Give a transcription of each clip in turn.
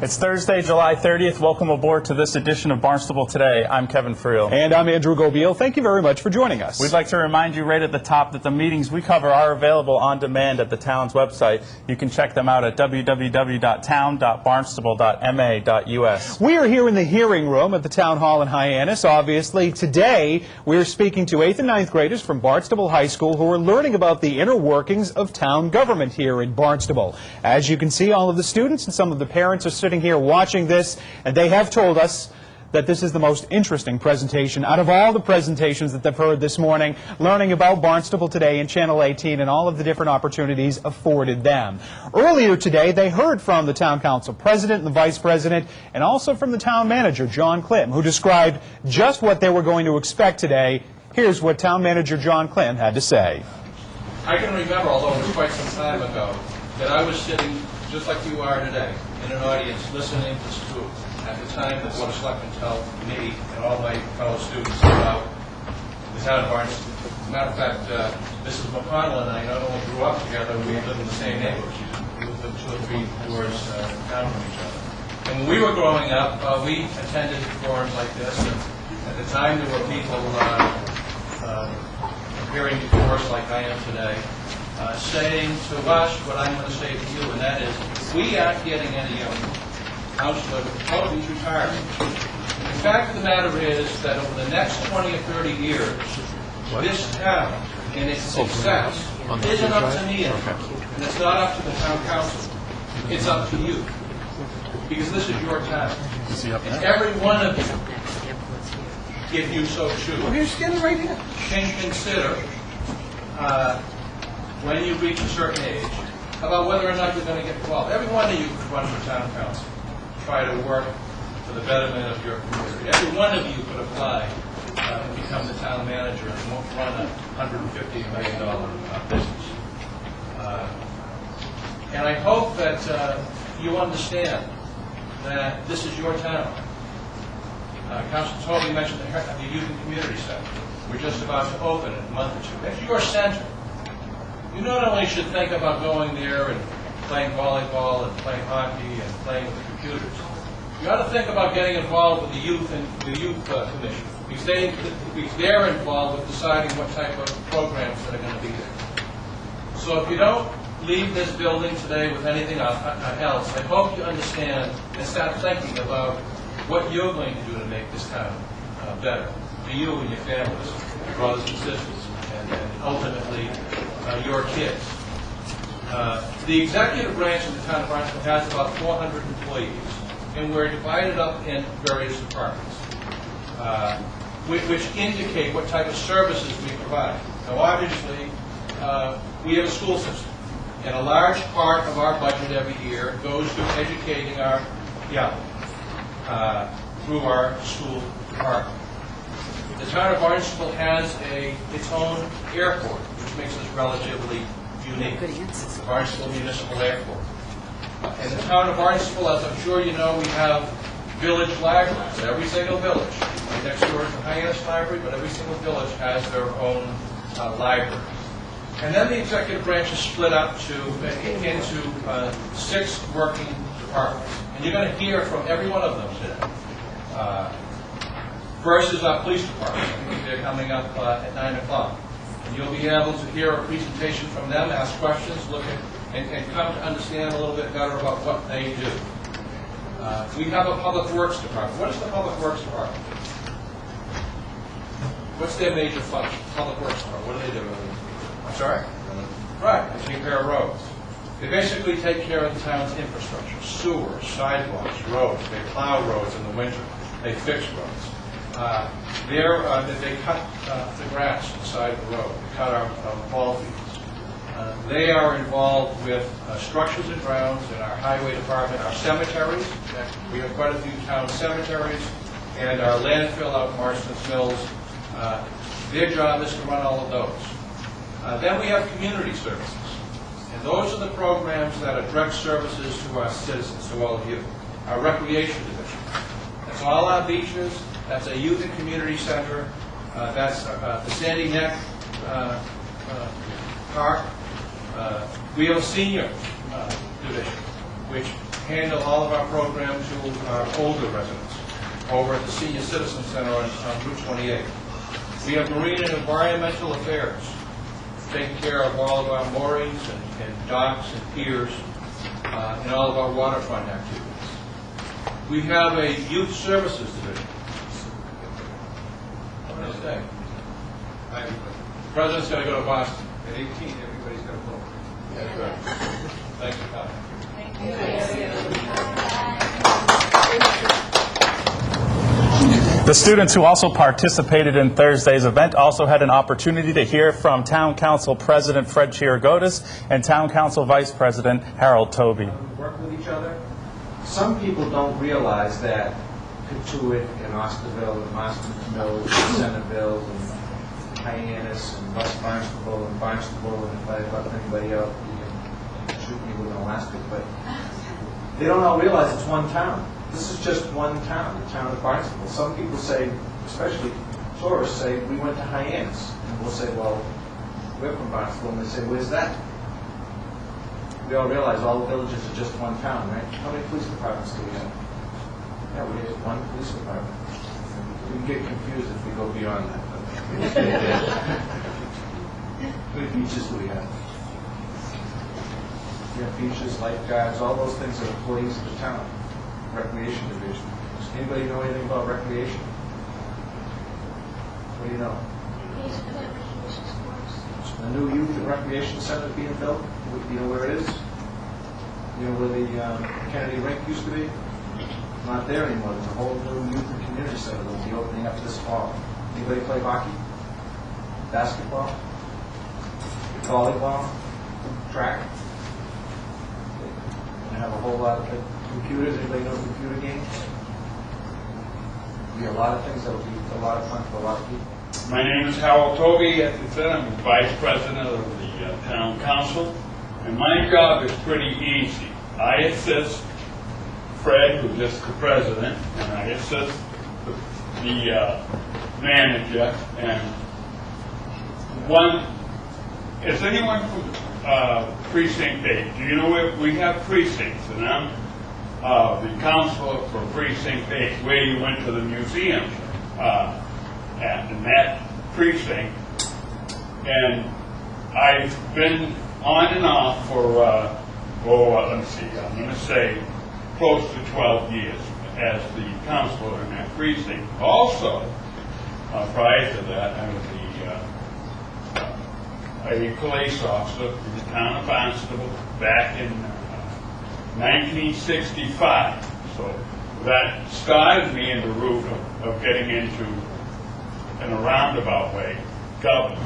It's Thursday, July 30th. Welcome aboard to this edition of Barnstable Today. I'm Kevin Friel. And I'm Andrew Gobiel. Thank you very much for joining us. We'd like to remind you right at the top that the meetings we cover are available on demand at the town's website. You can check them out at www.town.barnstable.ma.us. We are here in the hearing room at the Town Hall in Hyannis. Obviously, today we're speaking to 8th and 9th graders from Barnstable High School who are learning about the inner workings of town government here in Barnstable. As you can see, all of the students and some of the parents are sitting here watching this, and they have told us that this is the most interesting presentation out of all the presentations that they've heard this morning, learning about Barnstable Today and Channel 18 and all of the different opportunities afforded them. Earlier today, they heard from the Town Council President and the Vice President, and also from the Town Manager, John Klim, who described just what they were going to expect today. Here's what Town Manager John Klim had to say. I can remember, although it was quite some time ago, that I was sitting just like you are today, in an audience listening to school at the time that Board of Selectmen told me and all my fellow students about the town of Barnstable. As a matter of fact, Mrs. McConnell and I not only grew up together, we lived in the same neighborhood. We lived 2 or 3 doors down from each other. And when we were growing up, we attended forums like this. And at the time, there were people appearing before us like I am today, saying to us what I'm going to say to you, and that is, if we aren't getting any younger, Councilor, nobody's retiring. The fact of the matter is that over the next 20 or 30 years, this town and its success isn't up to me anymore, and it's not up to the town council. It's up to you, because this is your town. And every one of you, if you so choose, Well, here's standing right here. can consider, when you reach a certain age, about whether or not you're going to get involved. Every one of you could run for town council, try to work for the betterment of your community. Every one of you could apply and become the town manager and run a $150 million business. And I hope that you understand that this is your town. Councilor Toby mentioned the Youth and Community Center. We're just about to open in a month or 2. That's your center. You not only should think about going there and playing volleyball and playing hockey and playing with the computers. You ought to think about getting involved with the youth and the youth commission, because they're involved with deciding what type of programs that are going to be there. So if you don't leave this building today with anything else, I hope you understand and start thinking about what you're going to do to make this town better for you and your families, your brothers and sisters, and ultimately your kids. The executive branch of the town of Barnstable has about 400 employees, and we're divided up in various departments, which indicate what type of services we provide. Now, obviously, we have a school system, and a large part of our budget every year goes to educating our young through our school department. The town of Barnstable has its own airport, which makes us relatively unique. The Barnstable Municipal Airport. In the town of Barnstable, as I'm sure you know, we have village libraries. Every single village. Right next door is the Hyannis Library, but every single village has their own library. And then the executive branch is split up into 6 working departments. And you're going to hear from every one of them today. First is our police department. They're coming up at 9 o'clock. And you'll be able to hear a presentation from them, ask questions, look at, and come to understand a little bit better about what they do. We have a public works department. What is the public works department? What's their major function? Public works department. What do they do? I'm sorry? Right. They take care of roads. They basically take care of the town's infrastructure, sewers, sidewalks, roads. They plow roads in the winter. They fix roads. They cut the grass on the side of the road. They cut our ball fields. They are involved with structures and grounds in our highway department, our cemeteries. We have quite a few town cemeteries, and our landfill out in Marston's Mills. Their job is to run all of those. Then we have community services. And those are the programs that are direct services to our citizens, to all of you. Our recreation division. That's all our beaches. That's a youth and community center. That's the Sandy Neck Park. We have a senior division, which handle all of our programs to our older residents over at the Senior Citizen Center on Route 28. We have marine and environmental affairs, taking care of all of our moorings and docks and piers and all of our waterfront activities. We have a youth services division. Nice day. The president's got to go to Boston. At 18, everybody's got to vote. That's right. Thanks for coming. The students who also participated in Thursday's event also had an opportunity to hear from Town Council President Fred Chirigotis and Town Council Vice President Harold Toby. Work with each other. Some people don't realize that Katuitt and Osterville and Marston Mills and Centerville and Hyannis and West Barnstable and Barnstable, and if I left anybody out, you can shoot me with an elastic, but they don't all realize it's one town. This is just one town, the town of Barnstable. Some people say, especially tourists, say, we went to Hyannis. And we'll say, well, we're from Barnstable. And they say, where's that? We all realize all the villages are just one town, right? How many police departments do we have? Yeah, we have one police department. We can get confused if we go beyond that. How many beaches do we have? We have beaches, lifeguards, all those things are employees of the town. Recreation division. Does anybody know anything about recreation? What do you know? The new youth and recreation center being built. You know where it is? You know where the Kennedy rink used to be? Not there anymore. There's a whole new youth and community center that will be opening up this fall. Anybody play hockey? Basketball? Volleyball? Track? We have a whole lot of computers. Anybody know computer games? There'll be a lot of things that will be a lot of fun for a lot of people. My name is Harold Toby. As I said, I'm Vice President of the Town Council, and my job is pretty easy. I assist Fred, who's just the president, and I assist the manager. And is anyone from Precinct 8? Do you know where we have precincts? And I'm the counselor for Precinct 8, where you went to the museum in that precinct. And I've been on and off for, let's see, I'm going to say close to 12 years as the counselor in that precinct. Also, prior to that, I was a police officer in the town of Barnstable back in 1965. So that started me in the route of getting into, in a roundabout way, government.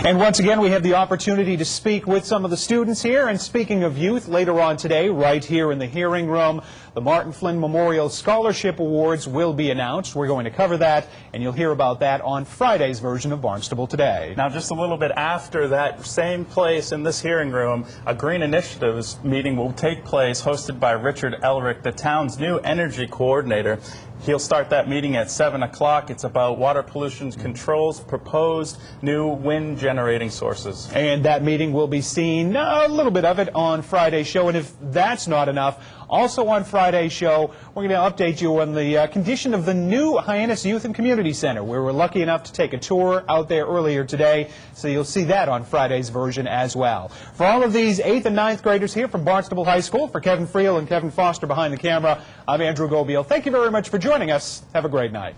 And once again, we have the opportunity to speak with some of the students here. And speaking of youth, later on today, right here in the hearing room, the Martin Flynn Memorial Scholarship Awards will be announced. We're going to cover that, and you'll hear about that on Friday's version of Barnstable Today. Now, just a little bit after that same place in this hearing room, a Green Initiatives meeting will take place, hosted by Richard Elrick, the town's new energy coordinator. He'll start that meeting at 7 o'clock. It's about water pollution controls, proposed new wind generating sources. And that meeting will be seen, a little bit of it, on Friday's show. And if that's not enough, also on Friday's show, we're going to update you on the condition of the new Hyannis Youth and Community Center. We were lucky enough to take a tour out there earlier today, so you'll see that on Friday's version as well. For all of these 8th and 9th graders here from Barnstable High School, for Kevin Friel and Kevin Foster behind the camera, I'm Andrew Gobiel. Thank you very much for joining us. Have a great night.